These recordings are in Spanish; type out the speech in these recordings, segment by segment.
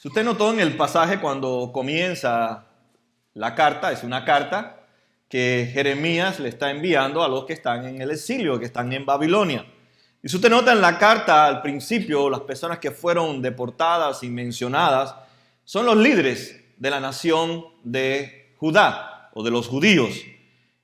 Si usted notó en el pasaje cuando comienza la carta, es una carta que Jeremías le está enviando a los que están en el exilio, que están en Babilonia. Y si usted nota en la carta al principio, las personas que fueron deportadas y mencionadas son los líderes de la nación de Judá o de los judíos.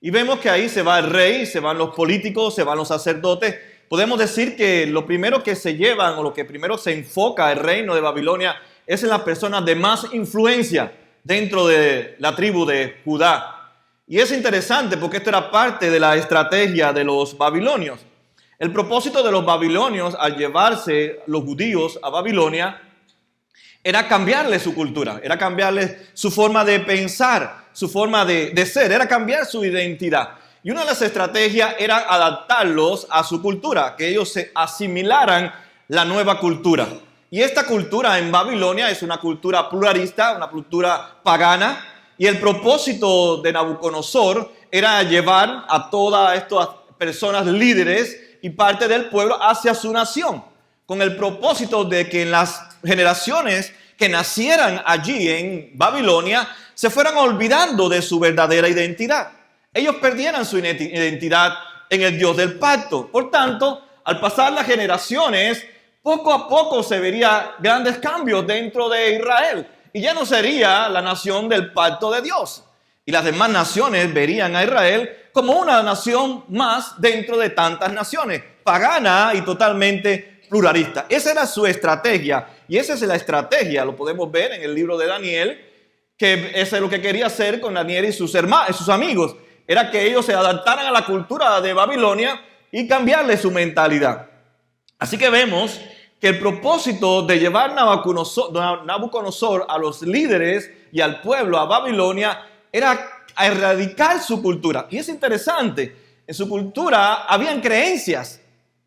Y vemos que ahí se va el rey, se van los políticos, se van los sacerdotes. Podemos decir que lo primero que se llevan o lo que primero se enfoca el reino de Babilonia es en las personas de más influencia dentro de la tribu de Judá. Y es interesante porque esto era parte de la estrategia de los babilonios. El propósito de los babilonios al llevarse los judíos a Babilonia era cambiarle su cultura, era cambiarle su forma de pensar, su forma de ser, era cambiar su identidad. Y una de las estrategias era adaptarlos a su cultura, que ellos se asimilaran la nueva cultura. Y esta cultura en Babilonia es una cultura pluralista, una cultura pagana. Y el propósito de Nabucodonosor era llevar a todas estas personas líderes y parte del pueblo hacia su nación, con el propósito de que en las generaciones que nacieran allí en Babilonia se fueran olvidando de su verdadera identidad. Ellos perdieran su identidad en el Dios del pacto. Por tanto, al pasar las generaciones, poco a poco se verían grandes cambios dentro de Israel. Y ya no sería la nación del pacto de Dios. Y las demás naciones verían a Israel como una nación más dentro de tantas naciones, pagana y totalmente pluralista. Esa era su estrategia. Y esa es la estrategia, lo podemos ver en el libro de Daniel, que eso es lo que quería hacer con Daniel y sus amigos. Era que ellos se adaptaran a la cultura de Babilonia y cambiarle su mentalidad. Así que vemos que el propósito de llevar Nabucodonosor a los líderes y al pueblo a Babilonia era erradicar su cultura. Y es interesante, en su cultura habían creencias,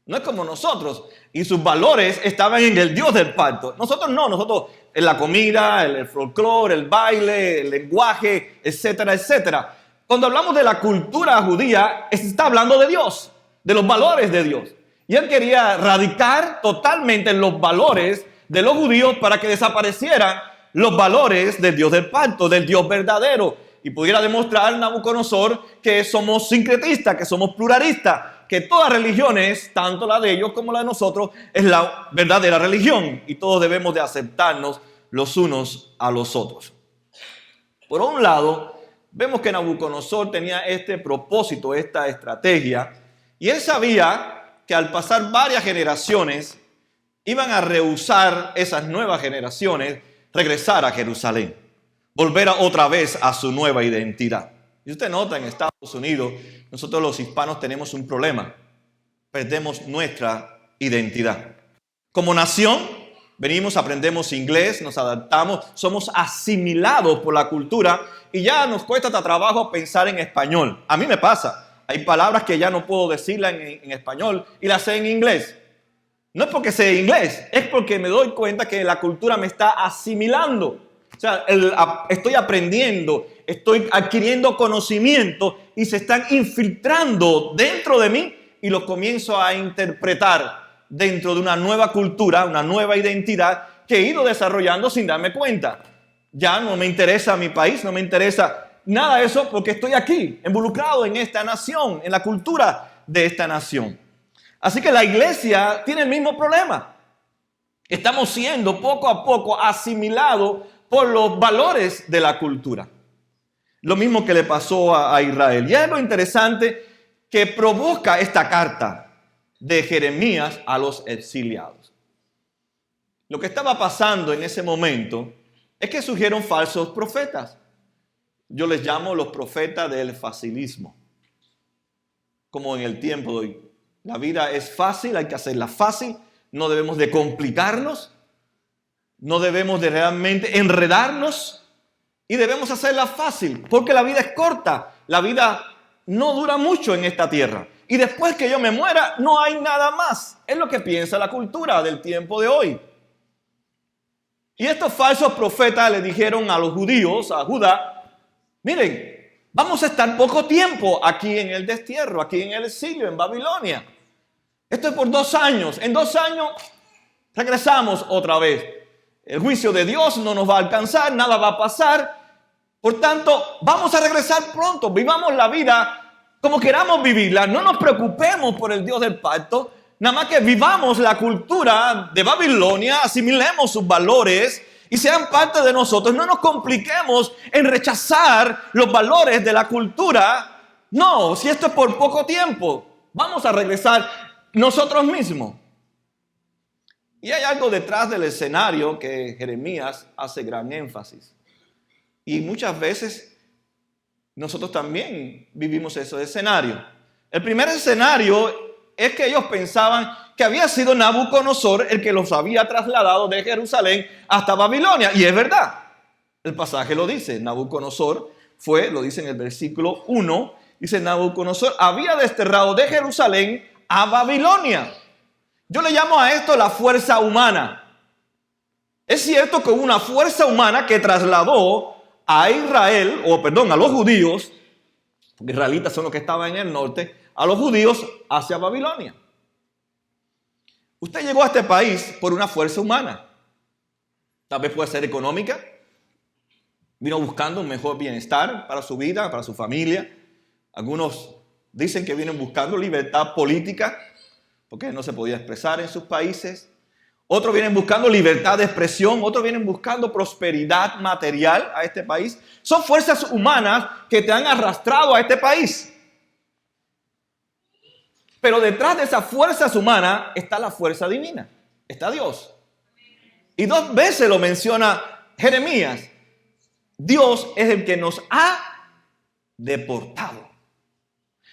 no es como nosotros, y sus valores estaban en el Dios del pacto. Nosotros no, nosotros en la comida, el folclore, el baile, el lenguaje, etcétera, etcétera. Cuando hablamos de la cultura judía, se está hablando de Dios, de los valores de Dios. Y él quería radicar totalmente los valores de los judíos para que desaparecieran los valores del Dios del pacto, del Dios verdadero. Y pudiera demostrar Nabucodonosor que somos sincretistas, que somos pluralistas, que todas religiones, tanto la de ellos como la de nosotros, es la verdadera religión. Y todos debemos de aceptarnos los unos a los otros. Por un lado, vemos que Nabucodonosor tenía este propósito, esta estrategia, y él sabía que al pasar varias generaciones iban a rehusar esas nuevas generaciones regresar a Jerusalén, volver otra vez a su nueva identidad. Y usted nota en Estados Unidos, nosotros los hispanos tenemos un problema, perdemos nuestra identidad. Como nación, venimos, aprendemos inglés, nos adaptamos, somos asimilados por la cultura y ya nos cuesta hasta trabajo pensar en español. A mí me pasa. Hay palabras que ya no puedo decirlas en español y las sé en inglés. No es porque sé inglés, es porque me doy cuenta que la cultura me está asimilando. O sea, estoy aprendiendo, estoy adquiriendo conocimiento y se están infiltrando dentro de mí y lo comienzo a interpretar dentro de una nueva cultura, una nueva identidad que he ido desarrollando sin darme cuenta. Ya no me interesa mi país, no me interesa nada de eso porque estoy aquí, involucrado en esta nación, en la cultura de esta nación. Así que la iglesia tiene el mismo problema. Estamos siendo poco a poco asimilados por los valores de la cultura. Lo mismo que le pasó a Israel. Y es lo interesante que provoca esta carta de Jeremías a los exiliados. Lo que estaba pasando en ese momento es que surgieron falsos profetas. Yo les llamo los profetas del facilismo. Como en el tiempo de hoy. La vida es fácil, hay que hacerla fácil. No debemos de complicarnos. No debemos de realmente enredarnos. Y debemos hacerla fácil. Porque la vida es corta. La vida no dura mucho en esta tierra. Y después que yo me muera, no hay nada más. Es lo que piensa la cultura del tiempo de hoy. Y estos falsos profetas le dijeron a los judíos, a Judá, miren, vamos a estar poco tiempo aquí en el destierro, aquí en el exilio, en Babilonia. Esto es por 2 años. En 2 años regresamos otra vez. el juicio de Dios no nos va a alcanzar, nada va a pasar. Por tanto, vamos a regresar pronto. Vivamos la vida como queramos vivirla. No nos preocupemos por el Dios del pacto. Nada más que vivamos la cultura de Babilonia, asimilemos sus valores y sean parte de nosotros. No nos compliquemos en rechazar los valores de la cultura. No, si esto es por poco tiempo, vamos a regresar nosotros mismos. Y hay algo detrás del escenario que Jeremías hace gran énfasis. Y muchas veces nosotros también vivimos ese escenario. El primer escenario es que ellos pensaban que había sido Nabucodonosor el que los había trasladado de Jerusalén hasta Babilonia. Y es verdad. El pasaje lo dice. Nabucodonosor fue, lo dice en el versículo 1, dice Nabucodonosor había desterrado de Jerusalén a Babilonia. Yo le llamo a esto la fuerza humana. Es cierto que hubo una fuerza humana que trasladó a Israel, a los judíos, porque israelitas son los que estaban en el norte, a los judíos hacia Babilonia. Usted llegó a este país por una fuerza humana. Tal vez puede ser económica. Vino buscando un mejor bienestar para su vida, para su familia. Algunos dicen que vienen buscando libertad política, porque no se podía expresar en sus países. Otros vienen buscando libertad de expresión. Otros vienen buscando prosperidad material a este país. Son fuerzas humanas que te han arrastrado a este país. Pero detrás de esas fuerzas humanas está la fuerza divina. Está Dios. Y 2 veces lo menciona Jeremías. Dios es el que nos ha deportado.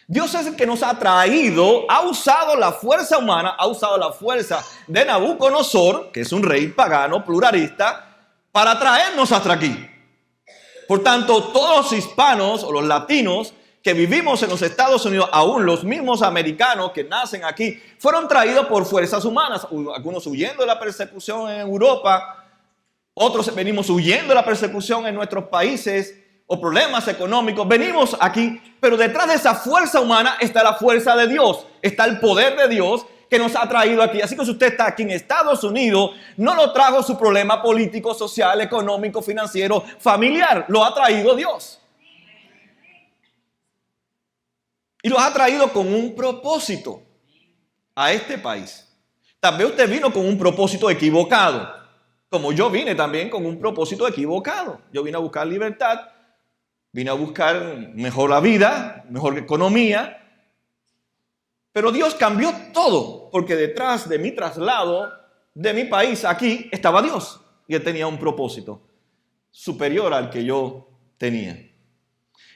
Dios es el que nos ha traído, ha usado la fuerza humana, ha usado la fuerza de Nabucodonosor, que es un rey pagano, pluralista, para traernos hasta aquí. Por tanto, todos los hispanos o los latinos que vivimos en los Estados Unidos, aún los mismos americanos que nacen aquí, fueron traídos por fuerzas humanas. Algunos huyendo de la persecución en Europa, otros venimos huyendo de la persecución en nuestros países, o problemas económicos, venimos aquí, pero detrás de esa fuerza humana está la fuerza de Dios, está el poder de Dios que nos ha traído aquí. Así que si usted está aquí en Estados Unidos, no lo trajo su problema político, social, económico, financiero, familiar, lo ha traído Dios. Y lo ha traído con un propósito a este país. Tal vez usted vino con un propósito equivocado, como yo vine también con un propósito equivocado. Yo vine a buscar libertad. Vine a buscar mejor la vida, mejor economía. Pero Dios cambió todo, porque detrás de mi traslado de mi país aquí estaba Dios. Y Él tenía un propósito superior al que yo tenía.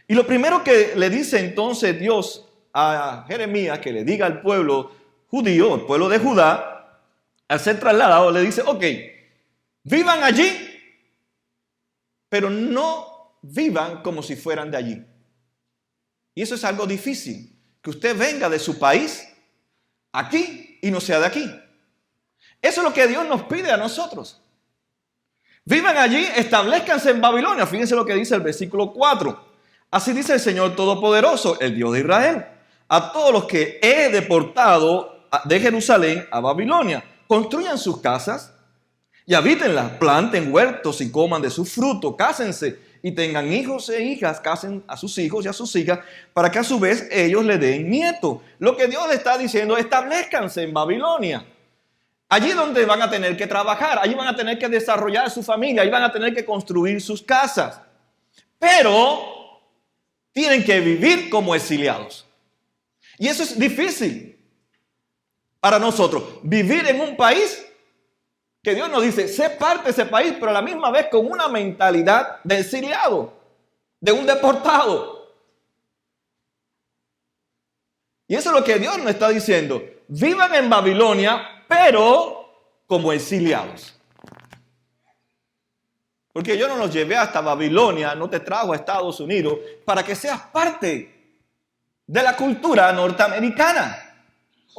Y lo primero que le dice entonces Dios a Jeremías, que le diga al pueblo judío, al pueblo de Judá, al ser trasladado, le dice, ok, vivan allí, pero no vivan como si fueran de allí. Y eso es algo difícil, que usted venga de su país aquí y no sea de aquí. Eso es lo que Dios nos pide a nosotros. Vivan allí, establezcanse en Babilonia. Fíjense lo que dice el versículo 4. Así dice el Señor Todopoderoso, el Dios de Israel, a todos los que he deportado de Jerusalén a Babilonia: construyan sus casas y habítenlas, planten huertos y coman de su fruto, cásense y tengan hijos e hijas, casen a sus hijos y a sus hijas, para que a su vez ellos le den nietos. Lo que Dios le está diciendo, establezcanse en Babilonia. Allí donde van a tener que trabajar, allí van a tener que desarrollar su familia, allí van a tener que construir sus casas. Pero tienen que vivir como exiliados. Y eso es difícil para nosotros, vivir en un país que Dios nos dice, sé parte de ese país, pero a la misma vez con una mentalidad de exiliado, de un deportado. Y eso es lo que Dios nos está diciendo. Vivan en Babilonia, pero como exiliados. Porque yo no los llevé hasta Babilonia, no te trajo a Estados Unidos para que seas parte de la cultura norteamericana.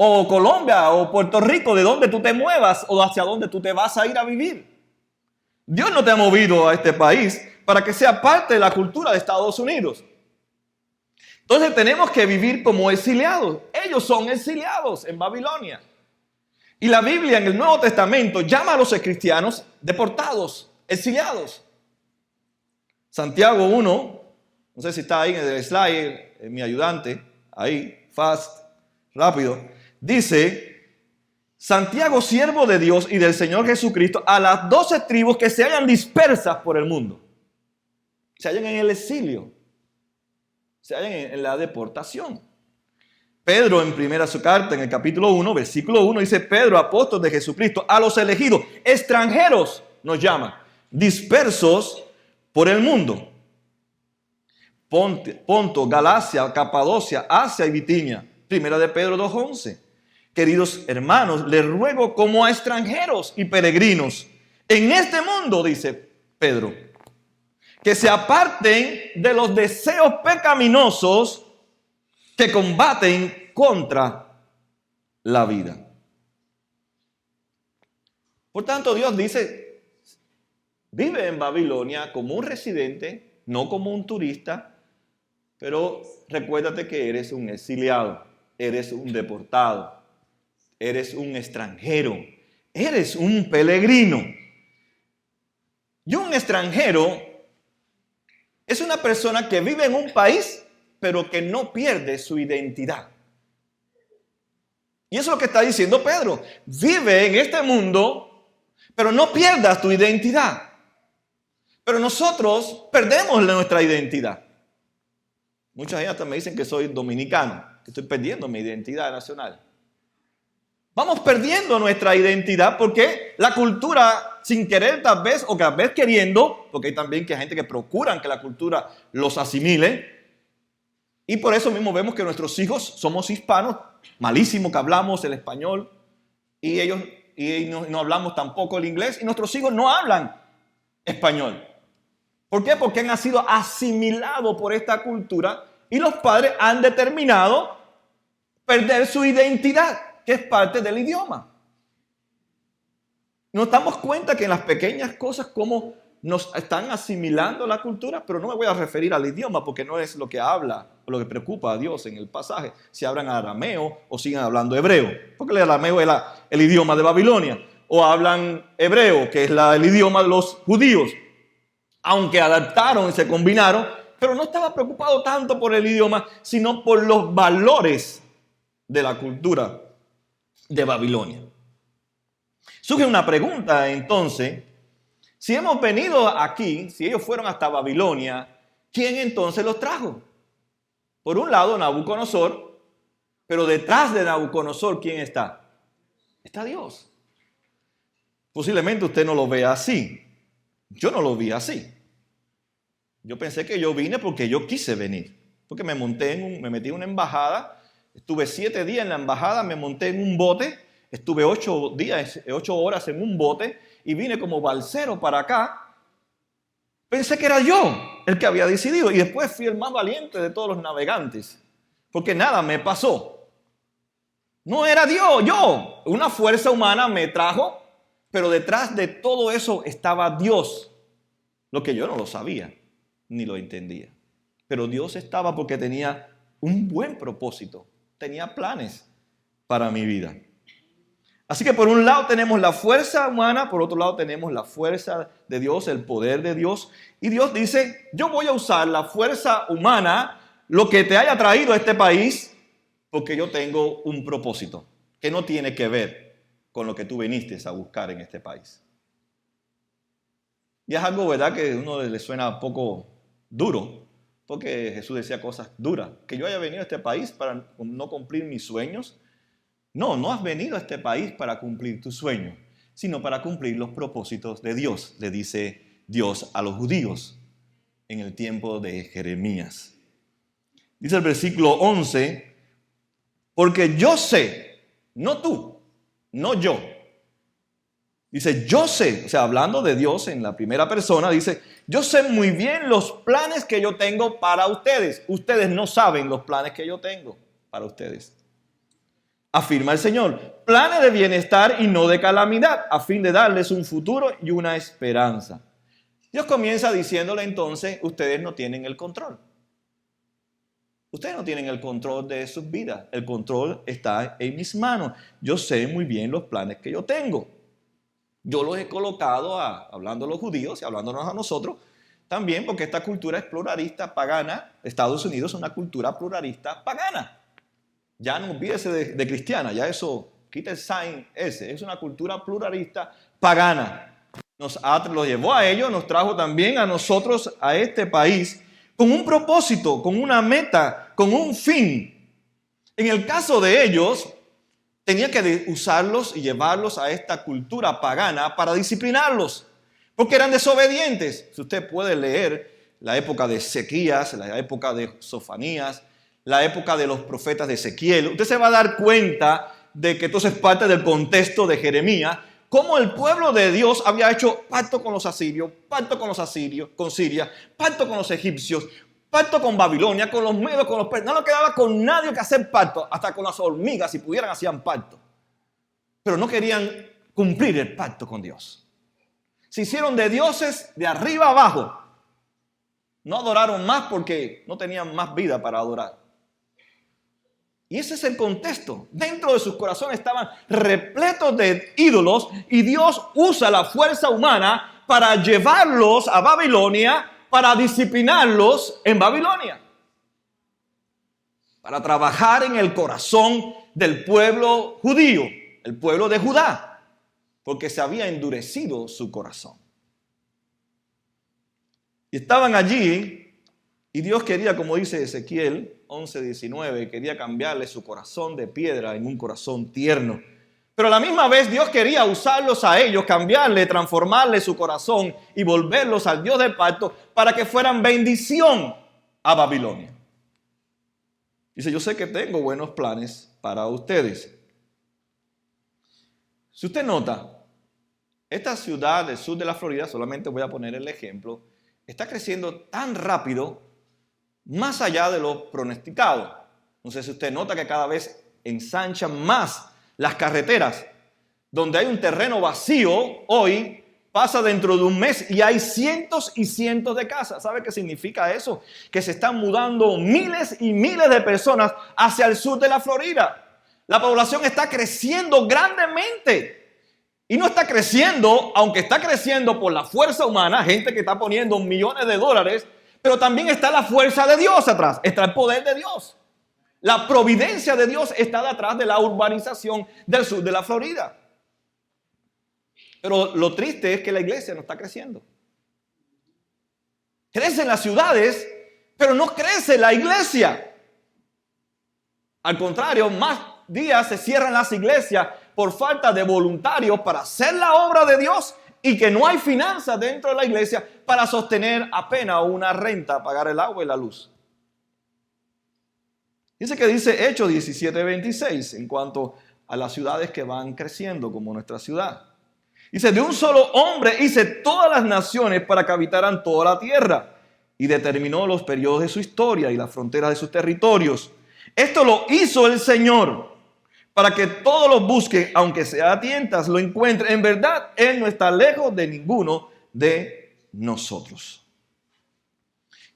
O Colombia, o Puerto Rico, de donde tú te muevas o hacia donde tú te vas a ir a vivir. Dios no te ha movido a este país para que sea parte de la cultura de Estados Unidos. Entonces tenemos que vivir como exiliados. Ellos son exiliados en Babilonia. Y la Biblia en el Nuevo Testamento llama a los cristianos deportados, exiliados. Santiago 1, no sé si está ahí en el slide, mi ayudante, ahí, fast, rápido, dice: Santiago, siervo de Dios y del Señor Jesucristo, a las 12 tribus que se hallan dispersas por el mundo, se hallan en el exilio, se hallan en la deportación. Pedro en primera su carta, en el capítulo 1, versículo 1, dice: Pedro, apóstol de Jesucristo, a los elegidos, extranjeros nos llama, dispersos por el mundo. Ponto, Galacia, Capadocia, Asia y Bitinia. Primera de Pedro 2:11. Queridos hermanos, les ruego como a extranjeros y peregrinos en este mundo, dice Pedro, que se aparten de los deseos pecaminosos que combaten contra la vida. Por tanto, Dios dice: vive en Babilonia como un residente, no como un turista, pero recuérdate que eres un exiliado, eres un deportado, eres un extranjero, eres un peregrino. Y un extranjero es una persona que vive en un país, pero que no pierde su identidad. Y eso es lo que está diciendo Pedro. Vive en este mundo, pero no pierdas tu identidad. Pero nosotros perdemos nuestra identidad. Muchas gente me dicen que soy dominicano, que estoy perdiendo mi identidad nacional. Vamos perdiendo nuestra identidad porque la cultura, sin querer tal vez, o tal vez queriendo, porque hay también gente que procuran que la cultura los asimile. Y por eso mismo vemos que nuestros hijos somos hispanos, malísimo que hablamos el español, y ellos no hablamos tampoco el inglés, y nuestros hijos no hablan español. ¿Por qué? Porque han sido asimilados por esta cultura y los padres han determinado perder su identidad, que es parte del idioma. Nos damos cuenta que en las pequeñas cosas como nos están asimilando la cultura, pero no me voy a referir al idioma porque no es lo que habla, lo que preocupa a Dios en el pasaje, si hablan arameo o siguen hablando hebreo, porque el arameo es el idioma de Babilonia, o hablan hebreo, que es el idioma de los judíos, aunque adaptaron y se combinaron, pero no estaba preocupado tanto por el idioma, sino por los valores de la cultura de Babilonia. Surge una pregunta entonces: si hemos venido aquí, si ellos fueron hasta Babilonia, ¿quién entonces los trajo? Por un lado Nabucodonosor, pero detrás de Nabucodonosor, ¿quién está? Está Dios. Posiblemente usted no lo vea así. Yo no lo vi así. Yo pensé que yo vine porque yo quise venir. Porque me metí en una embajada, estuve 7 días en la embajada, me monté en un bote, estuve 8 horas en un bote y vine como balsero para acá. Pensé que era yo el que había decidido y después fui el más valiente de todos los navegantes, porque nada me pasó. No era Dios, yo. Una fuerza humana me trajo, pero detrás de todo eso estaba Dios. Lo que yo no lo sabía, ni lo entendía. Pero Dios estaba porque tenía un buen propósito, tenía planes para mi vida. Así que por un lado tenemos la fuerza humana, por otro lado tenemos la fuerza de Dios, el poder de Dios. Y Dios dice: yo voy a usar la fuerza humana, lo que te haya traído a este país, porque yo tengo un propósito que no tiene que ver con lo que tú viniste a buscar en este país. Y es algo, ¿verdad?, que a uno le suena un poco duro, porque Jesús decía cosas duras. Que yo haya venido a este país para no cumplir mis sueños. No, no has venido a este país para cumplir tus sueños, sino para cumplir los propósitos de Dios, le dice Dios a los judíos en el tiempo de Jeremías. Dice el versículo 11, porque yo sé, no tú, no yo. Dice, yo sé, o sea, hablando de Dios en la primera persona, dice, yo sé muy bien los planes que yo tengo para ustedes. Ustedes no saben los planes que yo tengo para ustedes. Afirma el Señor, planes de bienestar y no de calamidad, a fin de darles un futuro y una esperanza. Dios comienza diciéndole entonces, ustedes no tienen el control. Ustedes no tienen el control de sus vidas. El control está en mis manos. Yo sé muy bien los planes que yo tengo. Yo los he colocado, hablando a los judíos y hablándonos a nosotros, también porque esta cultura es pluralista, pagana. Estados Unidos es una cultura pluralista, pagana. Ya no olvídese de cristiana, ya eso, quita el sign ese. Es una cultura pluralista, pagana. Lo llevó a ellos, nos trajo también a nosotros, a este país, con un propósito, con una meta, con un fin. En el caso de ellos, tenía que usarlos y llevarlos a esta cultura pagana para disciplinarlos, porque eran desobedientes. Si usted puede leer la época de Ezequías, la época de Sofonías, la época de los profetas de Ezequiel, usted se va a dar cuenta de que esto es parte del contexto de Jeremías, cómo el pueblo de Dios había hecho pacto con los asirios, con Siria, pacto con los egipcios, pacto con Babilonia, con los medos, con los persas. No le quedaba con nadie que hacer pacto, hasta con las hormigas, si pudieran, hacían pacto. Pero no querían cumplir el pacto con Dios. Se hicieron de dioses de arriba abajo. No adoraron más porque no tenían más vida para adorar. Y ese es el contexto. Dentro de sus corazones estaban repletos de ídolos y Dios usa la fuerza humana para llevarlos a Babilonia, para disciplinarlos en Babilonia, para trabajar en el corazón del pueblo judío, el pueblo de Judá, porque se había endurecido su corazón. Y estaban allí y Dios quería, como dice Ezequiel 11:19, quería cambiarle su corazón de piedra en un corazón tierno. Pero a la misma vez Dios quería usarlos a ellos, cambiarle, transformarle su corazón y volverlos al Dios del pacto para que fueran bendición a Babilonia. Dice, yo sé que tengo buenos planes para ustedes. Si usted nota, esta ciudad del sur de la Florida, solamente voy a poner el ejemplo, está creciendo tan rápido, más allá de lo pronosticado. No sé si usted nota que cada vez ensanchan más las carreteras. Donde hay un terreno vacío, hoy pasa dentro de un mes y hay cientos y cientos de casas. ¿Sabe qué significa eso? Que se están mudando miles y miles de personas hacia el sur de la Florida. La población está creciendo grandemente. Y no está creciendo, aunque está creciendo por la fuerza humana, gente que está poniendo millones de dólares, pero también está la fuerza de Dios atrás, está el poder de Dios. La providencia de Dios está detrás de la urbanización del sur de la Florida. Pero lo triste es que la iglesia no está creciendo. Crecen las ciudades, pero no crece la iglesia. Al contrario, más días se cierran las iglesias por falta de voluntarios para hacer la obra de Dios y que no hay finanzas dentro de la iglesia para sostener apenas una renta, pagar el agua y la luz. Dice Hechos 17:26 en cuanto a las ciudades que van creciendo como nuestra ciudad. Dice, de un solo hombre hice todas las naciones para que habitaran toda la tierra y determinó los periodos de su historia y las fronteras de sus territorios. Esto lo hizo el Señor para que todos los busquen, aunque sea a tientas, lo encuentren. En verdad, Él no está lejos de ninguno de nosotros.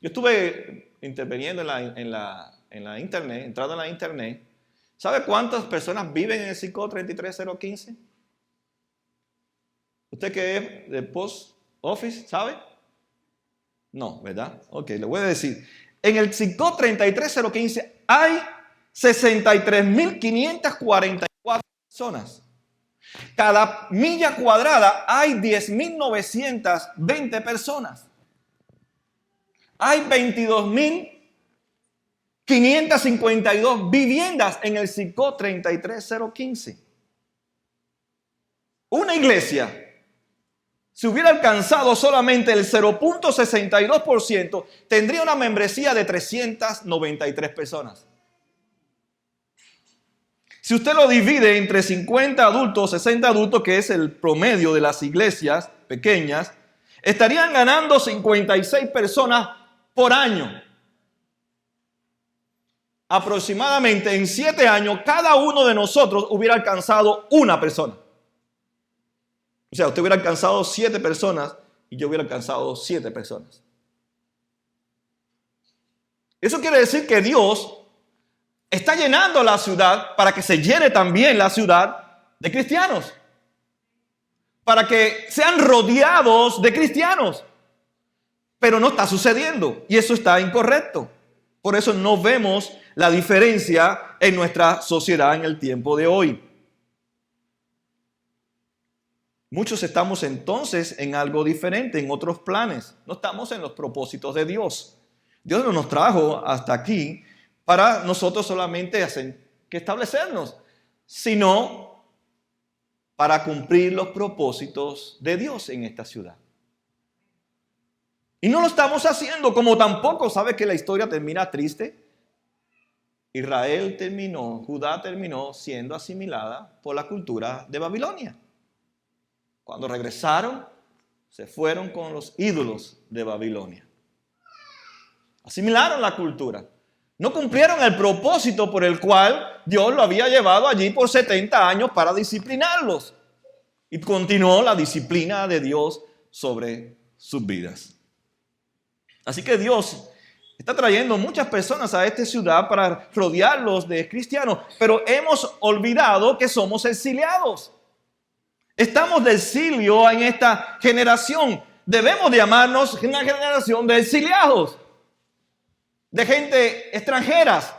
Yo estuve interviniendo en la internet, entrando en la internet. ¿Sabe cuántas personas viven en el zip code 33015? ¿Usted que es de post office, sabe? No, ¿verdad? Ok, le voy a decir. En el zip code 33015 hay 63.544 personas. Cada milla cuadrada hay 10.920 personas. Hay 22.552 viviendas en el zip code 33015. Una iglesia, si hubiera alcanzado solamente el 0.62%, tendría una membresía de 393 personas. Si usted lo divide entre 50 adultos, 60 adultos, que es el promedio de las iglesias pequeñas, estarían ganando 56 personas por año. Aproximadamente en 7 años, cada uno de nosotros hubiera alcanzado una persona. O sea, usted hubiera alcanzado 7 personas y yo hubiera alcanzado 7 personas. Eso quiere decir que Dios está llenando la ciudad para que se llene también la ciudad de cristianos. Para que sean rodeados de cristianos. Pero no está sucediendo y eso está incorrecto. Por eso no vemos la diferencia en nuestra sociedad en el tiempo de hoy. Muchos estamos entonces en algo diferente, en otros planes. No estamos en los propósitos de Dios. Dios no nos trajo hasta aquí para nosotros solamente establecernos, sino para cumplir los propósitos de Dios en esta ciudad. Y no lo estamos haciendo, como tampoco sabe que la historia termina triste. Judá terminó siendo asimilada por la cultura de Babilonia. Cuando regresaron, se fueron con los ídolos de Babilonia. Asimilaron la cultura. No cumplieron el propósito por el cual Dios lo había llevado allí por 70 años para disciplinarlos. Y continuó la disciplina de Dios sobre sus vidas. Así que Dios está trayendo muchas personas a esta ciudad para rodearlos de cristianos. Pero hemos olvidado que somos exiliados. Estamos de exilio en esta generación. Debemos de llamarnos una generación de exiliados. De gente extranjeras.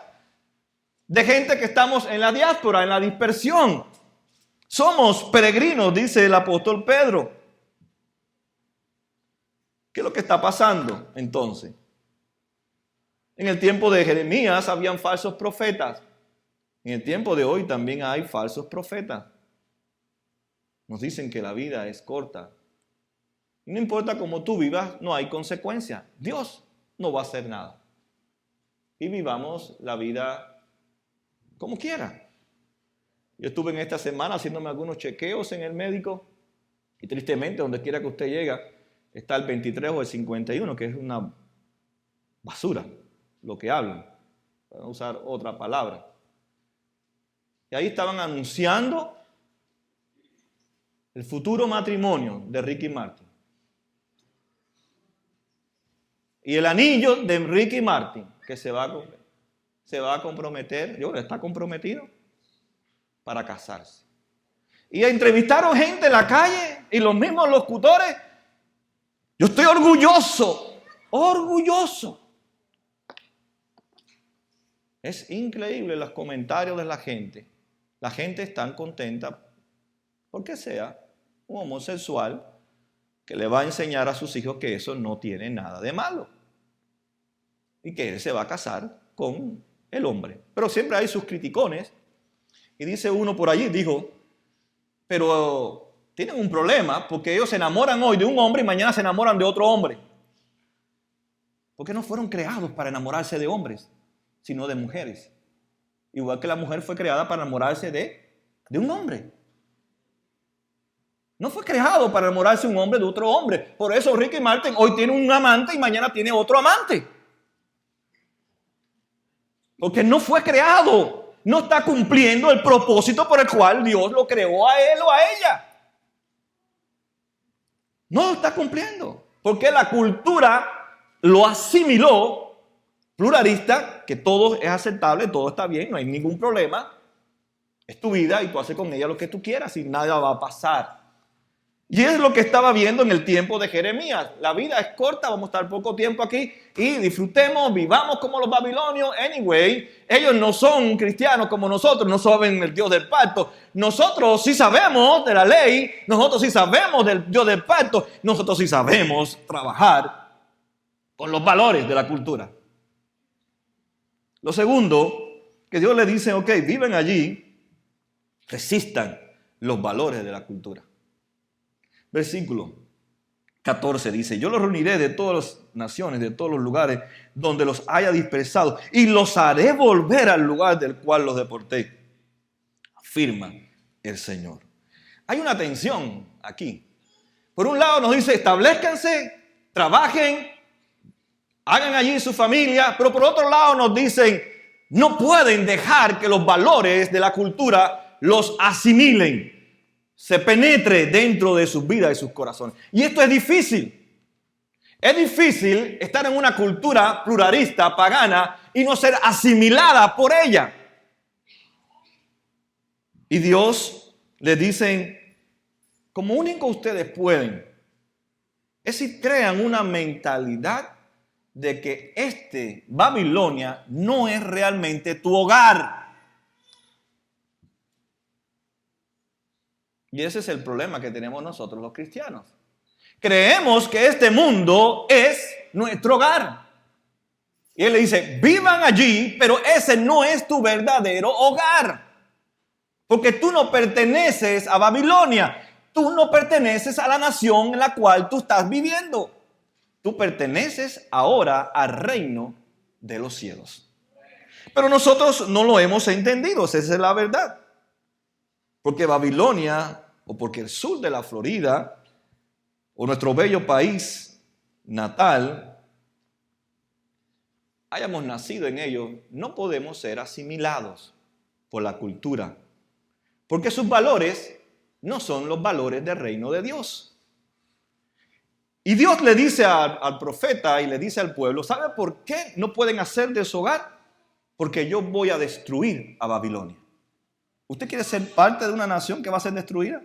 De gente que estamos en la diáspora, en la dispersión. Somos peregrinos, dice el apóstol Pedro. ¿Qué es lo que está pasando entonces? En el tiempo de Jeremías habían falsos profetas. En el tiempo de hoy también hay falsos profetas. Nos dicen que la vida es corta. Y no importa cómo tú vivas, no hay consecuencia. Dios no va a hacer nada. Y vivamos la vida como quiera. Yo estuve en esta semana haciéndome algunos chequeos en el médico. Y tristemente, donde quiera que usted llegue, está el 23 o el 51, que es una basura lo que hablan. Para usar otra palabra. Y ahí estaban anunciando el futuro matrimonio de Ricky Martin. Y el anillo de Ricky Martin, que se va a comprometer, está comprometido para casarse. Y entrevistaron gente en la calle y los mismos locutores. Yo estoy orgulloso. Es increíble los comentarios de la gente. La gente está contenta porque sea un homosexual que le va a enseñar a sus hijos que eso no tiene nada de malo y que él se va a casar con el hombre. Pero siempre hay sus criticones y dice uno por allí, dijo, pero tienen un problema porque ellos se enamoran hoy de un hombre y mañana se enamoran de otro hombre. Porque no fueron creados para enamorarse de hombres, sino de mujeres. Igual que la mujer fue creada para enamorarse de un hombre. No fue creado para enamorarse un hombre de otro hombre. Por eso Ricky Martin hoy tiene un amante y mañana tiene otro amante. Porque no fue creado. No está cumpliendo el propósito por el cual Dios lo creó a él o a ella. No lo está cumpliendo. Porque la cultura lo asimiló, pluralista, que todo es aceptable, todo está bien, no hay ningún problema. Es tu vida y tú haces con ella lo que tú quieras y nada va a pasar. Y es lo que estaba viendo en el tiempo de Jeremías. La vida es corta, vamos a estar poco tiempo aquí y disfrutemos, vivamos como los babilonios. Anyway, ellos no son cristianos como nosotros, no saben el Dios del pacto. Nosotros sí sabemos de la ley, nosotros sí sabemos del Dios del pacto, nosotros sí sabemos trabajar con los valores de la cultura. Lo segundo, que Dios le dice, ok, viven allí, resistan los valores de la cultura. Versículo 14 dice, yo los reuniré de todas las naciones, de todos los lugares donde los haya dispersado y los haré volver al lugar del cual los deporté, afirma el Señor. Hay una tensión aquí. Por un lado nos dice, establezcanse, trabajen, hagan allí su familia, pero por otro lado nos dicen, no pueden dejar que los valores de la cultura los asimilen, se penetre dentro de sus vidas y sus corazones. Y esto es difícil. Es difícil estar en una cultura pluralista, pagana, y no ser asimilada por ella. Y Dios les dice, como único ustedes pueden, es si crean una mentalidad de que Babilonia no es realmente tu hogar. Y ese es el problema que tenemos nosotros los cristianos. Creemos que este mundo es nuestro hogar. Y Él le dice, vivan allí, pero ese no es tu verdadero hogar. Porque tú no perteneces a Babilonia. Tú no perteneces a la nación en la cual tú estás viviendo. Tú perteneces ahora al reino de los cielos. Pero nosotros no lo hemos entendido, esa es la verdad. Porque Babilonia, o porque el sur de la Florida, o nuestro bello país natal, hayamos nacido en ello, no podemos ser asimilados por la cultura. Porque sus valores no son los valores del reino de Dios. Y Dios le dice al profeta y le dice al pueblo, ¿sabe por qué no pueden hacer de su hogar? Porque yo voy a destruir a Babilonia. ¿Usted quiere ser parte de una nación que va a ser destruida?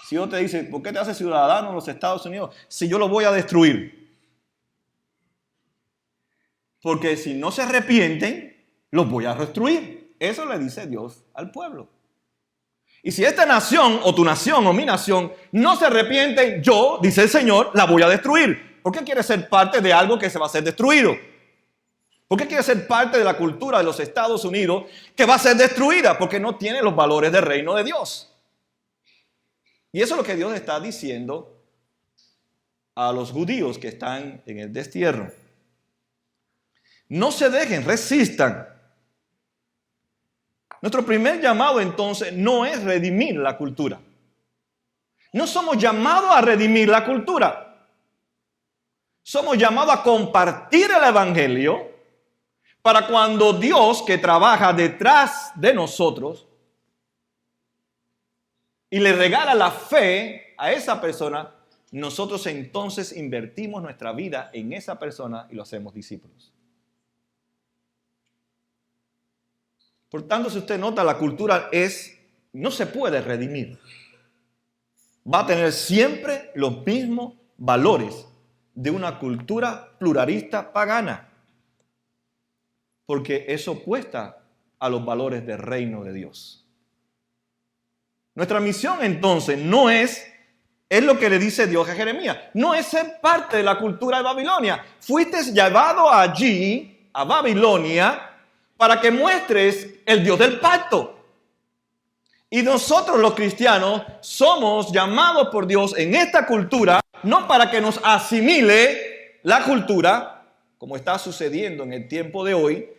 Si Dios te dice, ¿por qué te haces ciudadano de los Estados Unidos? Si yo lo voy a destruir. Porque si no se arrepienten, los voy a destruir. Eso le dice Dios al pueblo. Y si esta nación, o tu nación, o mi nación, no se arrepienten, yo, dice el Señor, la voy a destruir. ¿Por qué quiere ser parte de algo que se va a ser destruido? ¿Por qué quiere ser parte de la cultura de los Estados Unidos que va a ser destruida? Porque no tiene los valores del reino de Dios. Y eso es lo que Dios está diciendo a los judíos que están en el destierro. No se dejen, resistan. Nuestro primer llamado entonces no es redimir la cultura. No somos llamados a redimir la cultura. Somos llamados a compartir el evangelio para cuando Dios, que trabaja detrás de nosotros y le regala la fe a esa persona, nosotros entonces invertimos nuestra vida en esa persona y lo hacemos discípulos. Por tanto, si usted nota, la cultura no se puede redimir. Va a tener siempre los mismos valores de una cultura pluralista pagana. Porque es opuesta a los valores del reino de Dios. Nuestra misión entonces no es lo que le dice Dios a Jeremías, no es ser parte de la cultura de Babilonia. Fuiste llevado allí, a Babilonia, para que muestres el Dios del pacto. Y nosotros los cristianos somos llamados por Dios en esta cultura, no para que nos asimile la cultura, como está sucediendo en el tiempo de hoy,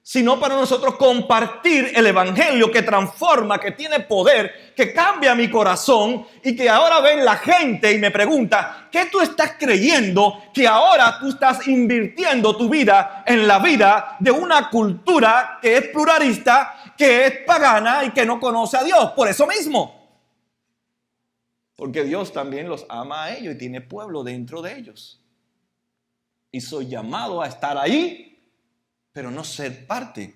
sino para nosotros compartir el evangelio que transforma, que tiene poder, que cambia mi corazón y que ahora ven la gente y me pregunta, ¿qué tú estás creyendo que ahora tú estás invirtiendo tu vida en la vida de una cultura que es pluralista, que es pagana y que no conoce a Dios? Por eso mismo. Porque Dios también los ama a ellos y tiene pueblo dentro de ellos. Y soy llamado a estar ahí, pero no ser parte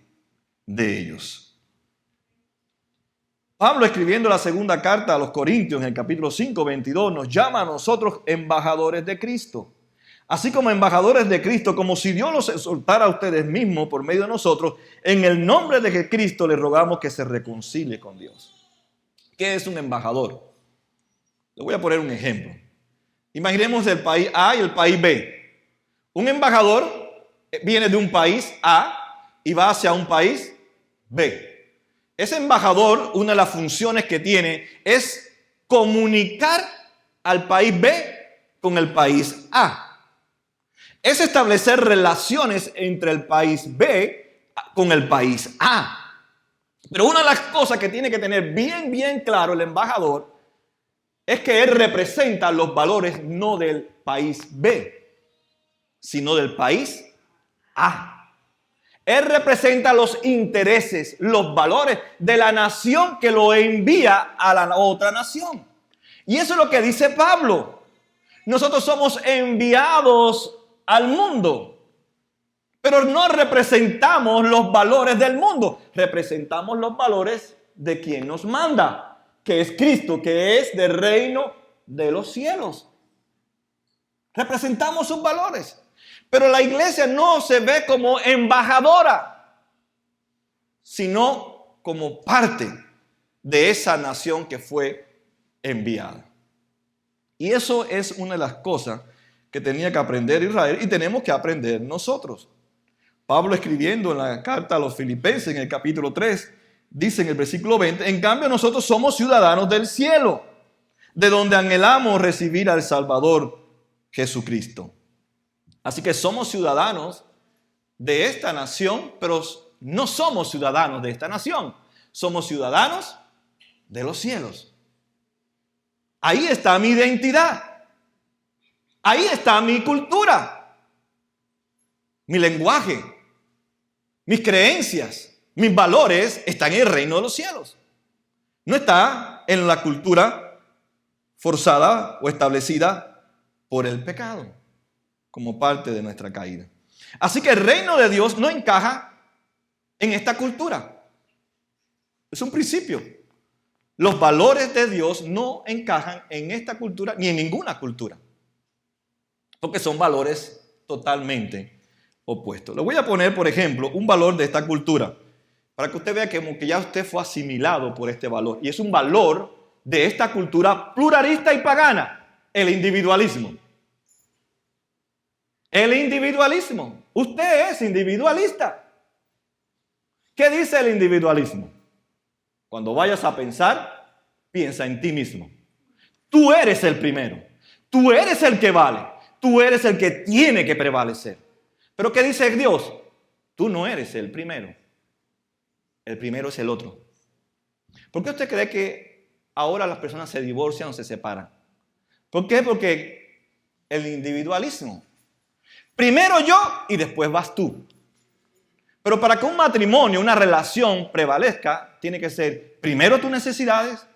de ellos. Pablo, escribiendo la segunda carta a los Corintios en el capítulo 5, 22, nos llama a nosotros embajadores de Cristo. Así como embajadores de Cristo, como si Dios los exhortara a ustedes mismos por medio de nosotros, en el nombre de Cristo les rogamos que se reconcilie con Dios. ¿Qué es un embajador? Le voy a poner un ejemplo. Imaginemos el país A y el país B. Un embajador viene de un país A y va hacia un país B. Ese embajador, una de las funciones que tiene es comunicar al país B con el país A. Es establecer relaciones entre el país B con el país A. Pero una de las cosas que tiene que tener bien claro el embajador es que él representa los valores no del país B, sino del país A. Él representa los intereses, los valores de la nación que lo envía a la otra nación. Y eso es lo que dice Pablo. Nosotros somos enviados al mundo, pero no representamos los valores del mundo, representamos los valores de quien nos manda, que es Cristo, que es del reino de los cielos. Representamos sus valores, pero la iglesia no se ve como embajadora, sino como parte de esa nación que fue enviada. Y eso es una de las cosas que tenía que aprender Israel y tenemos que aprender nosotros. Pablo, escribiendo en la carta a los Filipenses en el capítulo 3, dice en el versículo 20, en cambio nosotros somos ciudadanos del cielo, de donde anhelamos recibir al Salvador Jesucristo. Así que somos ciudadanos de esta nación, pero no somos ciudadanos de esta nación. Somos ciudadanos de los cielos. Ahí está mi identidad. Ahí está mi cultura, mi lenguaje, mis creencias, mis valores están en el reino de los cielos. No está en la cultura forzada o establecida por el pecado como parte de nuestra caída. Así que el reino de Dios no encaja en esta cultura. Es un principio. Los valores de Dios no encajan en esta cultura ni en ninguna cultura, porque son valores totalmente opuestos. Le voy a poner, por ejemplo, un valor de esta cultura, para que usted vea que ya usted fue asimilado por este valor. Y es un valor de esta cultura pluralista y pagana, el individualismo. El individualismo. Usted es individualista. ¿Qué dice el individualismo? Cuando vayas a pensar, piensa en ti mismo. Tú eres el primero. Tú eres el que vale. Tú eres el que tiene que prevalecer. Pero ¿qué dice Dios? Tú no eres el primero. El primero es el otro. ¿Por qué usted cree que ahora las personas se divorcian o se separan? ¿Por qué? Porque el individualismo. Primero yo y después vas tú. Pero para que un matrimonio, una relación prevalezca, tiene que ser primero tus necesidades,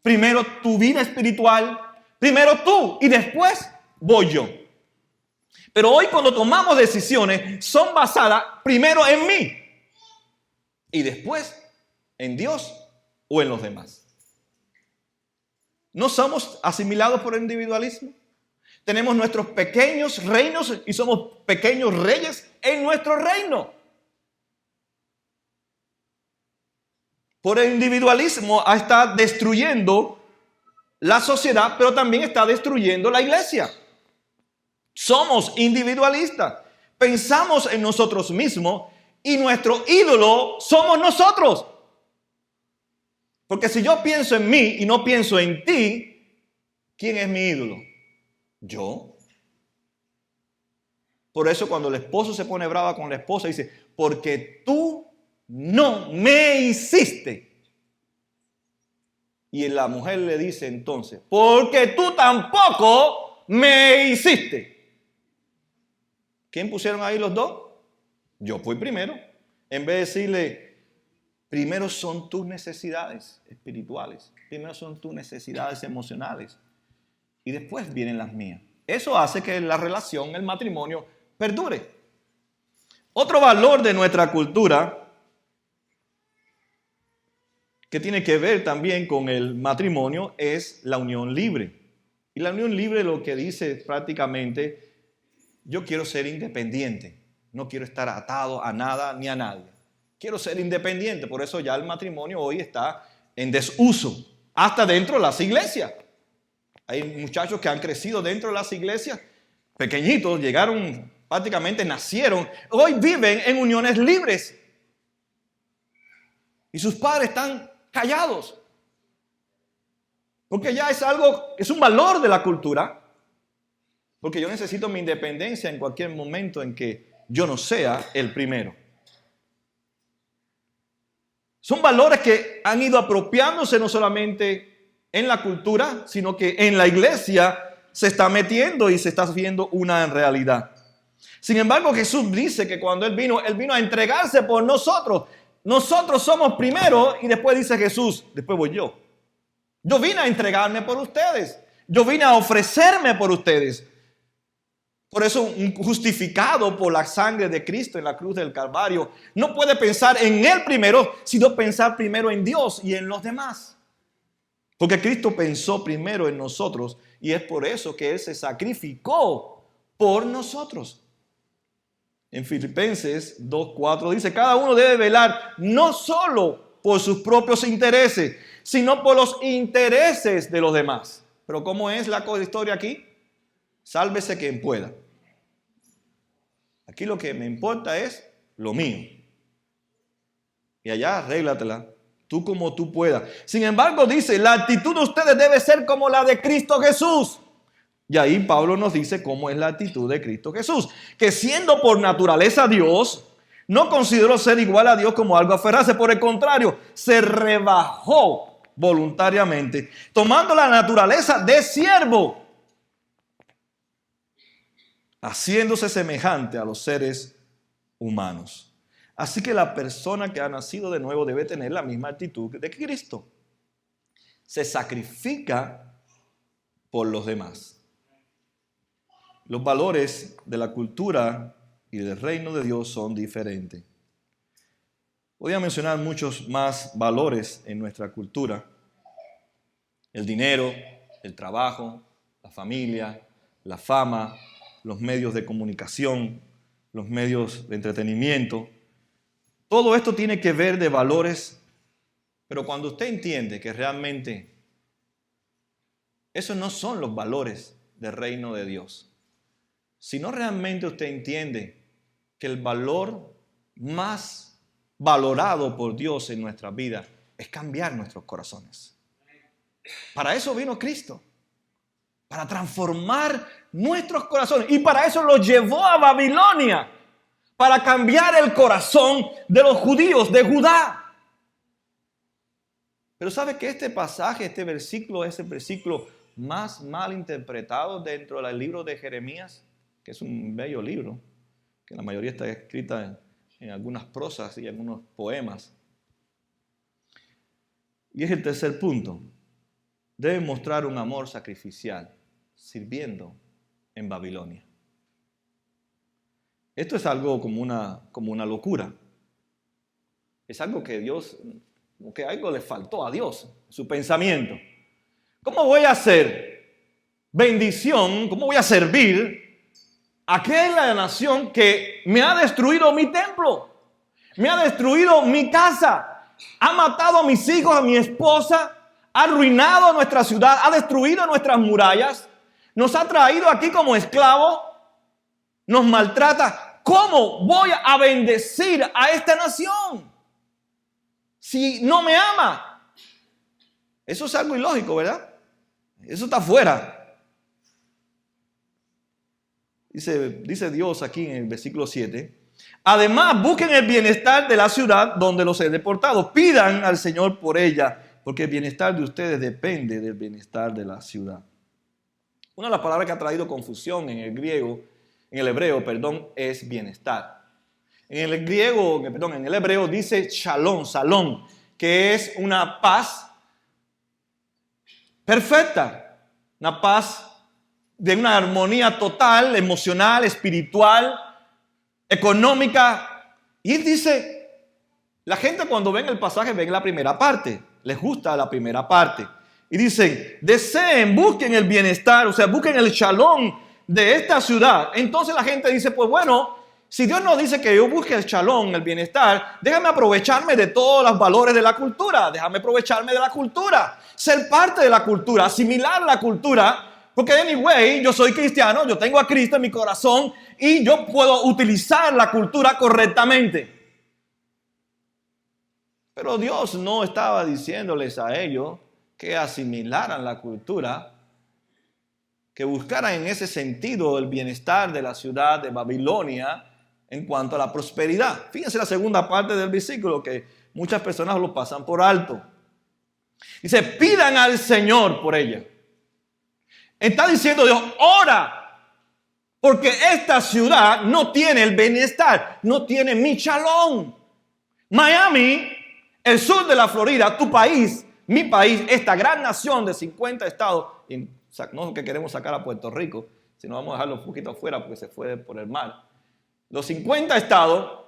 primero tu vida espiritual, primero tú y después voy yo. Pero hoy cuando tomamos decisiones son basadas primero en mí y después en Dios o en los demás. ¿No somos asimilados por el individualismo? Tenemos nuestros pequeños reinos y somos pequeños reyes en nuestro reino. Por el individualismo está destruyendo la sociedad, pero también está destruyendo la iglesia. Somos individualistas. Pensamos en nosotros mismos y nuestro ídolo somos nosotros. Porque si yo pienso en mí y no pienso en ti, ¿quién es mi ídolo? Yo. Por eso cuando el esposo se pone brava con la esposa, dice, porque tú no me hiciste. Y la mujer le dice entonces, porque tú tampoco me hiciste. ¿Quién pusieron ahí los dos? Yo fui primero. En vez de decirle, primero son tus necesidades espirituales, primero son tus necesidades emocionales y después vienen las mías. Eso hace que la relación, el matrimonio, perdure. Otro valor de nuestra cultura que tiene que ver también con el matrimonio es la unión libre. Y la unión libre lo que dice prácticamente, yo quiero ser independiente, no quiero estar atado a nada ni a nadie. Quiero ser independiente, por eso ya el matrimonio hoy está en desuso, hasta dentro de las iglesias. Hay muchachos que han crecido dentro de las iglesias, pequeñitos, llegaron, prácticamente nacieron, hoy viven en uniones libres. Y sus padres están callados. Porque ya es algo, es un valor de la cultura. Porque yo necesito mi independencia en cualquier momento en que yo no sea el primero. Son valores que han ido apropiándose no solamente en la cultura, sino que en la iglesia se está metiendo y se está viendo una realidad. Sin embargo, Jesús dice que cuando Él vino a entregarse por nosotros. Nosotros somos primero y después dice Jesús, después voy yo. Yo vine a entregarme por ustedes. Yo vine a ofrecerme por ustedes. Por eso, un justificado por la sangre de Cristo en la cruz del Calvario, no puede pensar en Él primero, sino pensar primero en Dios y en los demás. Porque Cristo pensó primero en nosotros y es por eso que Él se sacrificó por nosotros. En Filipenses 2:4 dice, cada uno debe velar no solo por sus propios intereses, sino por los intereses de los demás. Pero ¿cómo es la historia aquí? Sálvese quien pueda. Aquí lo que me importa es lo mío. Y allá arréglatela, tú como tú puedas. Sin embargo, dice, la actitud de ustedes debe ser como la de Cristo Jesús. Y ahí Pablo nos dice cómo es la actitud de Cristo Jesús. Que siendo por naturaleza Dios, no consideró ser igual a Dios como algo a aferrarse. Por el contrario, se rebajó voluntariamente, tomando la naturaleza de siervo, haciéndose semejante a los seres humanos. Así que la persona que ha nacido de nuevo debe tener la misma actitud de Cristo. Se sacrifica por los demás. Los valores de la cultura y del reino de Dios son diferentes. Podría mencionar muchos más valores en nuestra cultura. El dinero, el trabajo, la familia, la fama, los medios de comunicación, los medios de entretenimiento. Todo esto tiene que ver de valores, pero cuando usted entiende que realmente esos no son los valores del reino de Dios, sino realmente usted entiende que el valor más valorado por Dios en nuestra vida es cambiar nuestros corazones. Para eso vino Cristo, para transformar nuestros corazones. Y para eso los llevó a Babilonia, para cambiar el corazón de los judíos, de Judá. Pero ¿sabe que este pasaje, este versículo es el versículo más mal interpretado dentro del libro de Jeremías? Que es un bello libro, que la mayoría está escrita en algunas prosas y algunos poemas. Y es el tercer punto. Debe mostrar un amor sacrificial, sirviendo en Babilonia. Esto es algo como una locura. Es algo que Dios, como que algo le faltó a Dios, su pensamiento. ¿Cómo voy a hacer bendición? ¿Cómo voy a servir a aquella nación que me ha destruido mi templo? Me ha destruido mi casa. Ha matado a mis hijos, a mi esposa. Ha arruinado nuestra ciudad. Ha destruido nuestras murallas. Nos ha traído aquí como esclavos. Nos maltrata. ¿Cómo voy a bendecir a esta nación si no me ama? Eso es algo ilógico, ¿verdad? Eso está fuera. Dice Dios aquí en el versículo 7. Además, busquen el bienestar de la ciudad donde los he deportado. Pidan al Señor por ella, porque el bienestar de ustedes depende del bienestar de la ciudad. Una de las palabras que ha traído confusión en el hebreo, es bienestar. En el hebreo dice shalom, que es una paz perfecta, una paz de una armonía total, emocional, espiritual, económica. Y dice, la gente cuando ven el pasaje ven la primera parte, les gusta la primera parte. Y dicen, deseen, busquen el bienestar, o sea, busquen el shalom de esta ciudad. Entonces la gente dice, pues bueno, si Dios nos dice que yo busque el shalom, el bienestar, déjame aprovecharme de todos los valores de la cultura, déjame aprovecharme de la cultura, ser parte de la cultura, asimilar la cultura. Porque anyway, yo soy cristiano, yo tengo a Cristo en mi corazón y yo puedo utilizar la cultura correctamente. Pero Dios no estaba diciéndoles a ellos que asimilaran la cultura, que buscaran en ese sentido el bienestar de la ciudad de Babilonia en cuanto a la prosperidad. Fíjense la segunda parte del versículo que muchas personas lo pasan por alto. Dice, pidan al Señor por ella. Está diciendo Dios, ora, porque esta ciudad no tiene el bienestar, no tiene mi shalom. Miami, el sur de la Florida, tu país, mi país, esta gran nación de 50 estados, no que queremos sacar a Puerto Rico, sino vamos a dejarlo un poquito afuera porque se fue por el mar. Los 50 estados,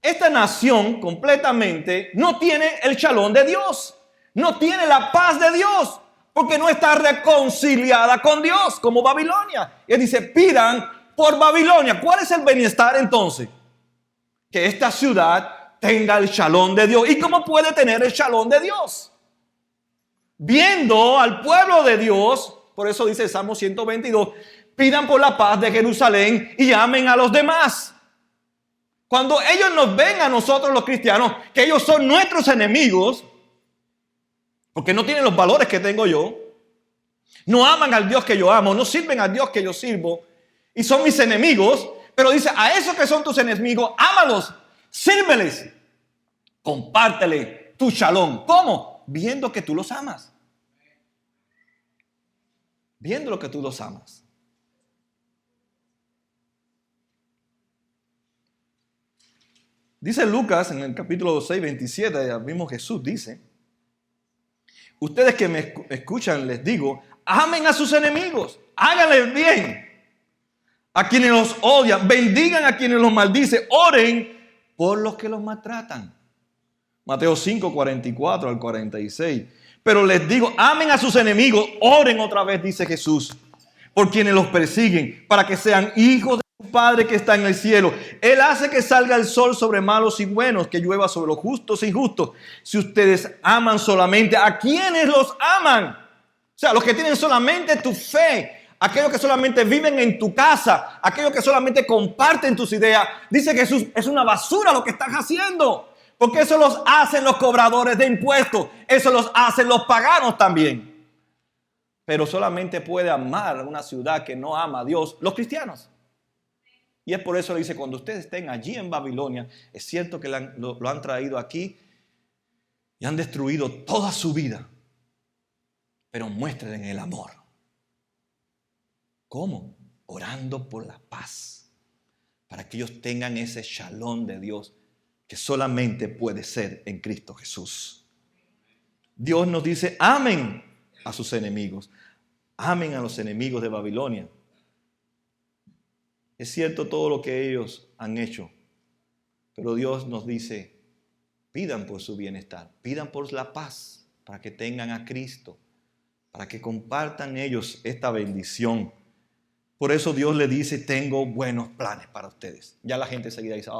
esta nación completamente no tiene el shalom de Dios, no tiene la paz de Dios, porque no está reconciliada con Dios, como Babilonia. Y él dice, pidan por Babilonia. ¿Cuál es el bienestar entonces? Que esta ciudad tenga el shalom de Dios. ¿Y cómo puede tener el shalom de Dios? Viendo al pueblo de Dios, por eso dice el Salmo 122, pidan por la paz de Jerusalén y amen a los demás. Cuando ellos nos ven a nosotros los cristianos, que ellos son nuestros enemigos, porque no tienen los valores que tengo yo, no aman al Dios que yo amo, no sirven al Dios que yo sirvo, y son mis enemigos, pero dice, a esos que son tus enemigos, ámalos, sírveles, compártele tu shalom. ¿Cómo? Viendo que tú los amas. Viendo lo que tú los amas. Dice Lucas en el capítulo 6, 27, el mismo Jesús dice, ustedes que me escuchan les digo, amen a sus enemigos, háganles bien a quienes los odian, bendigan a quienes los maldicen, oren por los que los maltratan. Mateo 5, 44 al 46. Pero les digo, amen a sus enemigos, oren otra vez, dice Jesús, por quienes los persiguen, para que sean hijos de su Padre que está en el cielo. Él hace que salga el sol sobre malos y buenos, que llueva sobre los justos e injustos. Si ustedes aman solamente a quienes los aman, o sea, los que tienen solamente tu fe, aquellos que solamente viven en tu casa, aquellos que solamente comparten tus ideas, dice Jesús, es una basura lo que estás haciendo. Porque eso los hacen los cobradores de impuestos. Eso los hacen los paganos también. Pero solamente puede amar una ciudad que no ama a Dios, los cristianos. Y es por eso le dice, cuando ustedes estén allí en Babilonia, es cierto que lo han traído aquí y han destruido toda su vida. Pero muéstrenle el amor. ¿Cómo? Orando por la paz. Para que ellos tengan ese shalom de Dios que solamente puede ser en Cristo Jesús. Dios nos dice, amen a sus enemigos, amen a los enemigos de Babilonia. Es cierto todo lo que ellos han hecho, pero Dios nos dice, pidan por su bienestar, pidan por la paz, para que tengan a Cristo, para que compartan ellos esta bendición. Por eso Dios le dice, tengo buenos planes para ustedes. Ya la gente seguida dice,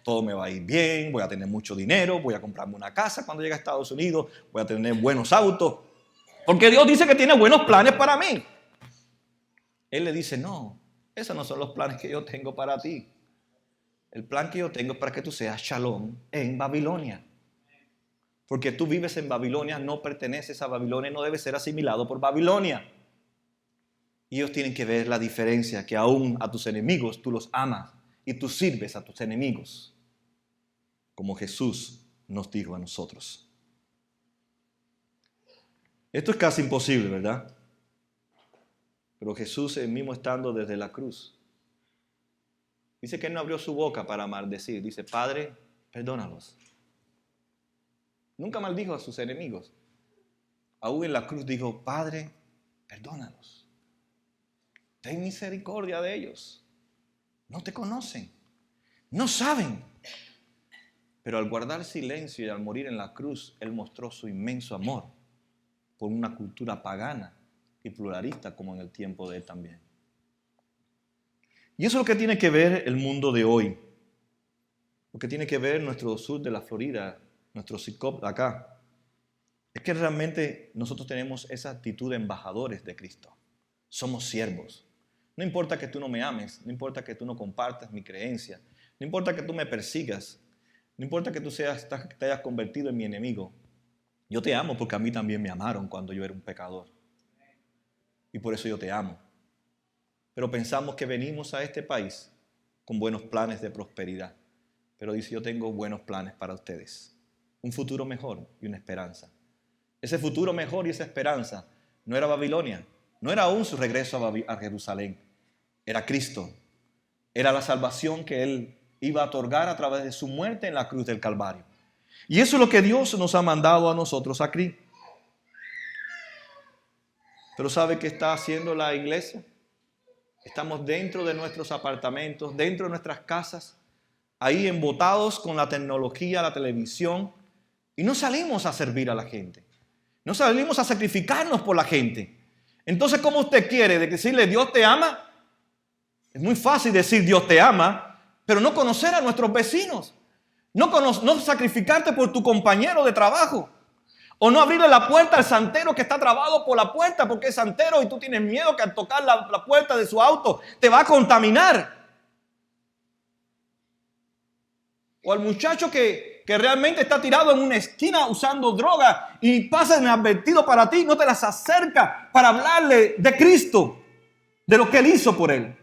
todo me va a ir bien, voy a tener mucho dinero, voy a comprarme una casa cuando llegue a Estados Unidos, voy a tener buenos autos. Porque Dios dice que tiene buenos planes para mí. Él le dice, no, esos no son los planes que yo tengo para ti. El plan que yo tengo es para que tú seas shalom en Babilonia. Porque tú vives en Babilonia, no perteneces a Babilonia, no debes ser asimilado por Babilonia. Y ellos tienen que ver la diferencia, que aún a tus enemigos tú los amas y tú sirves a tus enemigos, como Jesús nos dijo a nosotros. Esto es casi imposible, ¿verdad? Pero Jesús, el mismo estando desde la cruz, dice que Él no abrió su boca para maldecir. Dice, Padre, perdónalos. Nunca maldijo a sus enemigos. Aún en la cruz dijo, Padre, perdónalos. Ten misericordia de ellos. No te conocen. No saben. Pero al guardar silencio y al morir en la cruz, Él mostró su inmenso amor por una cultura pagana y pluralista como en el tiempo de Él también. Y eso es lo que tiene que ver el mundo de hoy. Lo que tiene que ver nuestro sur de la Florida, nuestro CICOP acá. Es que realmente nosotros tenemos esa actitud de embajadores de Cristo. Somos siervos. No importa que tú no me ames, no importa que tú no compartas mi creencia, no importa que tú me persigas, no importa que tú te hayas convertido en mi enemigo. Yo te amo porque a mí también me amaron cuando yo era un pecador. Y por eso yo te amo. Pero pensamos que venimos a este país con buenos planes de prosperidad. Pero dice, yo tengo buenos planes para ustedes. Un futuro mejor y una esperanza. Ese futuro mejor y esa esperanza no era Babilonia, no era aún su regreso a Jerusalén. Era Cristo, era la salvación que Él iba a otorgar a través de su muerte en la cruz del Calvario. Y eso es lo que Dios nos ha mandado a nosotros aquí. Pero ¿sabe qué está haciendo la iglesia? Estamos dentro de nuestros apartamentos, dentro de nuestras casas, ahí embotados con la tecnología, la televisión, y no salimos a servir a la gente. No salimos a sacrificarnos por la gente. Entonces, ¿cómo usted quiere decirle Dios te ama? Es muy fácil decir Dios te ama, pero no conocer a nuestros vecinos. No sacrificarte por tu compañero de trabajo. O no abrirle la puerta al santero que está trabado por la puerta porque es santero y tú tienes miedo que al tocar la puerta de su auto te va a contaminar. O al muchacho que realmente está tirado en una esquina usando droga y pasa inadvertido para ti, no te las acerca para hablarle de Cristo, de lo que Él hizo por él.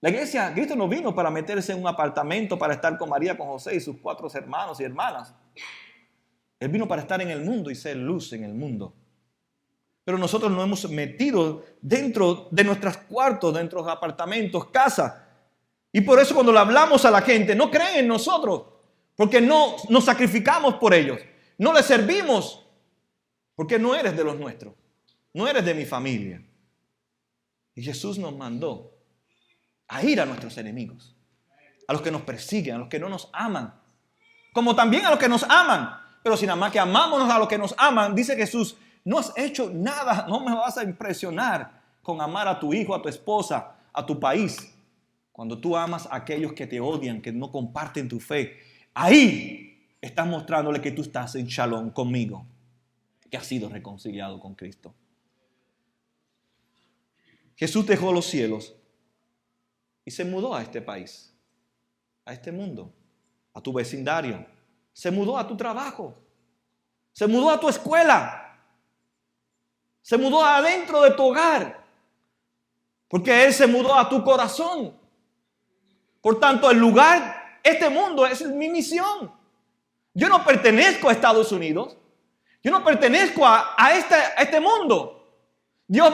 La iglesia, Cristo no vino para meterse en un apartamento para estar con María, con José y sus 4 hermanos y hermanas. Él vino para estar en el mundo y ser luz en el mundo. Pero nosotros nos hemos metido dentro de nuestros cuartos, de nuestros apartamentos, casas. Y por eso cuando le hablamos a la gente, no creen en nosotros. Porque no nos sacrificamos por ellos. No les servimos. Porque no eres de los nuestros. No eres de mi familia. Y Jesús nos mandó a ir a nuestros enemigos. A los que nos persiguen, a los que no nos aman. Como también a los que nos aman. Pero si nada más que amámonos a los que nos aman, dice Jesús, no has hecho nada, no me vas a impresionar con amar a tu hijo, a tu esposa, a tu país. Cuando tú amas a aquellos que te odian, que no comparten tu fe, ahí estás mostrándole que tú estás en shalom conmigo, que has sido reconciliado con Cristo. Jesús dejó los cielos y se mudó a este país, a este mundo, a tu vecindario. Se mudó a tu trabajo. Se mudó a tu escuela. Se mudó adentro de tu hogar. Porque Él se mudó a tu corazón. Por tanto, el lugar, este mundo es mi misión. Yo no pertenezco a Estados Unidos. Yo no pertenezco a este mundo. Dios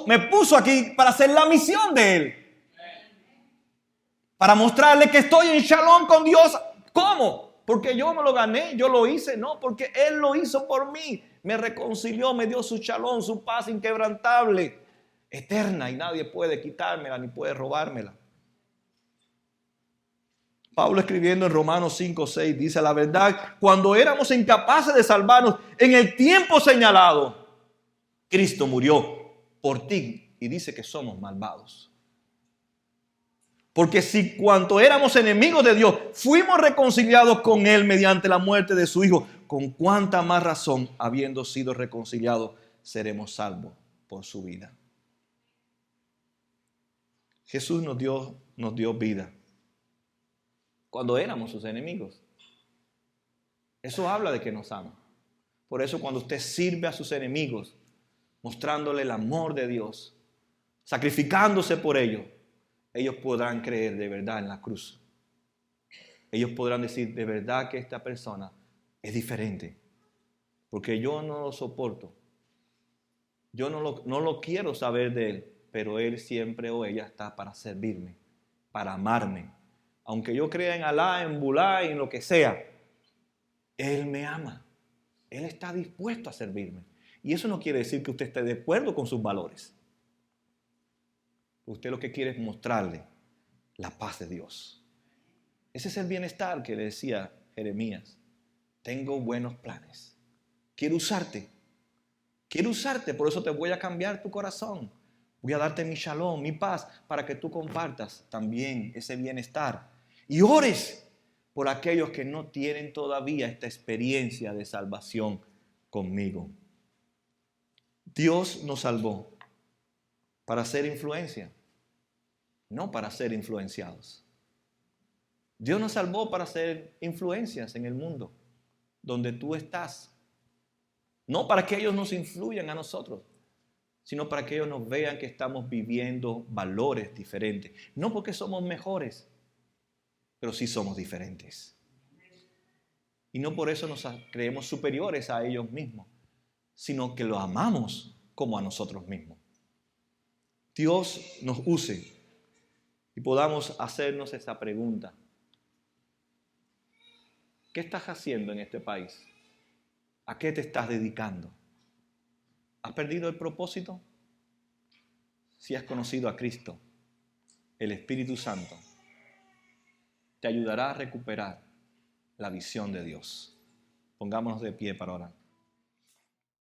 me puso aquí para hacer la misión de Él. Para mostrarle que estoy en shalom con Dios. ¿Cómo? Porque yo me lo gané, yo lo hice, no, porque Él lo hizo por mí. Me reconcilió, me dio su shalom, su paz inquebrantable, eterna, y nadie puede quitármela ni puede robármela. Pablo, escribiendo en Romanos 5:6, dice: la verdad, cuando éramos incapaces de salvarnos en el tiempo señalado, Cristo murió por ti, y dice que somos malvados. Porque si cuanto éramos enemigos de Dios, fuimos reconciliados con Él mediante la muerte de su Hijo, con cuánta más razón, habiendo sido reconciliados, seremos salvos por su vida. Jesús nos dio vida cuando éramos sus enemigos. Eso habla de que nos ama. Por eso cuando usted sirve a sus enemigos, mostrándole el amor de Dios, sacrificándose por ellos, ellos podrán creer de verdad en la cruz. Ellos podrán decir de verdad que esta persona es diferente. Porque yo no lo soporto. Yo no lo quiero saber de él. Pero él siempre o ella está para servirme, para amarme. Aunque yo crea en Alá, en Bulá, en lo que sea, Él me ama. Él está dispuesto a servirme. Y eso no quiere decir que usted esté de acuerdo con sus valores. Usted lo que quiere es mostrarle la paz de Dios. Ese es el bienestar que le decía Jeremías. Tengo buenos planes. Quiero usarte. Quiero usarte, por eso te voy a cambiar tu corazón. Voy a darte mi shalom, mi paz, para que tú compartas también ese bienestar. Y ores por aquellos que no tienen todavía esta experiencia de salvación conmigo. Dios nos salvó para hacer influencia, no para ser influenciados. Dios nos salvó para hacer influencias en el mundo donde tú estás. No para que ellos nos influyan a nosotros, sino para que ellos nos vean que estamos viviendo valores diferentes. No porque somos mejores, pero sí somos diferentes. Y no por eso nos creemos superiores a ellos mismos, sino que los amamos como a nosotros mismos. Dios nos use y podamos hacernos esa pregunta. ¿Qué estás haciendo en este país? ¿A qué te estás dedicando? ¿Has perdido el propósito? Si has conocido a Cristo, el Espíritu Santo te ayudará a recuperar la visión de Dios. Pongámonos de pie para orar.